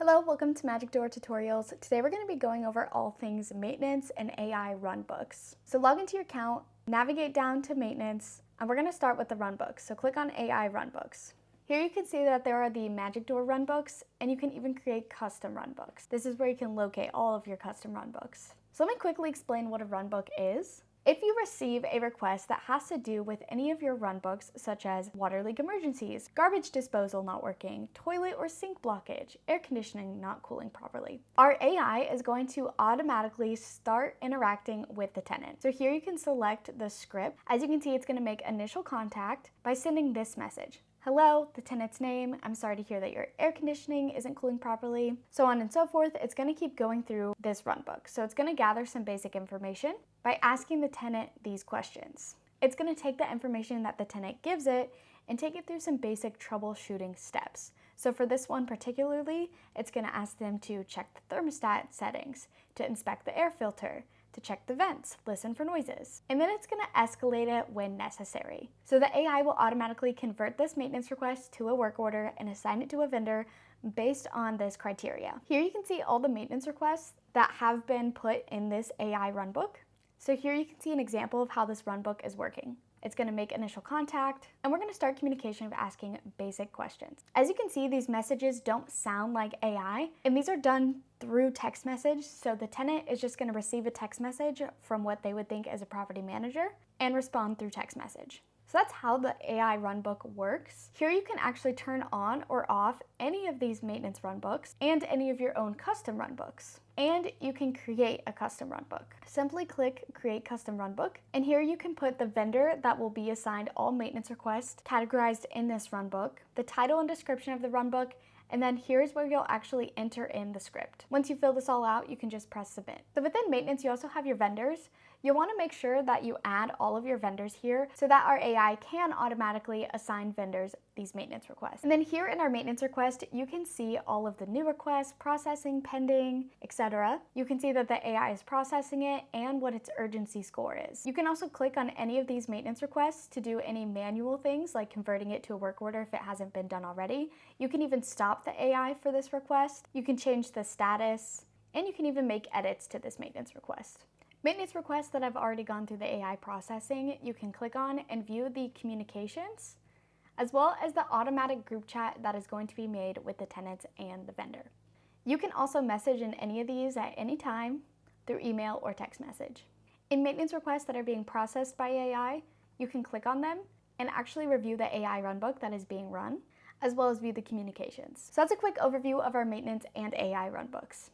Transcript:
Hello, welcome to MagicDoor Tutorials. Today we're going to be going over all things maintenance and AI runbooks. So log into your account, navigate down to maintenance, and we're going to start with the runbooks. So click on AI runbooks. Here you can see that there are the MagicDoor runbooks, and you can even create custom runbooks. This is where you can locate all of your custom runbooks. So let me quickly explain what a runbook is. If you receive a request that has to do with any of your runbooks, such as water leak emergencies, garbage disposal not working, toilet or sink blockage, air conditioning not cooling properly, our AI is going to automatically start interacting with the tenant. So here you can select the script. As you can see, it's going to make initial contact by sending this message. Hello, the tenant's name, I'm sorry to hear that your air conditioning isn't cooling properly, so on and so forth. It's going to keep going through this runbook. So it's going to gather some basic information by asking the tenant these questions. It's going to take the information that the tenant gives it and take it through some basic troubleshooting steps. So for this one particularly, it's going to ask them to check the thermostat settings, to inspect the air filter, to check the vents, listen for noises, and then it's going to escalate it when necessary. So the AI will automatically convert this maintenance request to a work order and assign it to a vendor based on this criteria. Here you can see all the maintenance requests that have been put in this AI runbook. So here you can see an example of how this runbook is working. It's going to make initial contact, and we're going to start communication by asking basic questions. As you can see, these messages don't sound like AI, and these are done through text message. So the tenant is just going to receive a text message from what they would think as a property manager and respond through text message. So that's how the AI runbook works. Here you can actually turn on or off any of these maintenance runbooks and any of your own custom runbooks. And you can create a custom runbook. Simply click Create Custom Runbook, and here you can put the vendor that will be assigned all maintenance requests categorized in this runbook, the title and description of the runbook, and then here's where you'll actually enter in the script. Once you fill this all out, you can just press submit. So within maintenance, you also have your vendors. You'll want to make sure that you add all of your vendors here so that our AI can automatically assign vendors these maintenance requests. And then here in our maintenance request, you can see all of the new requests, processing, pending, etc. You can see that the AI is processing it and what its urgency score is. You can also click on any of these maintenance requests to do any manual things like converting it to a work order if it hasn't been done already. You can even stop the AI for this request. You can change the status, and you can even make edits to this maintenance request. Maintenance requests that have already gone through the AI processing, you can click on and view the communications, as well as the automatic group chat that is going to be made with the tenants and the vendor. You can also message in any of these at any time through email or text message. In maintenance requests that are being processed by AI, you can click on them and actually review the AI runbook that is being run, as well as view the communications. So that's a quick overview of our maintenance and AI runbooks.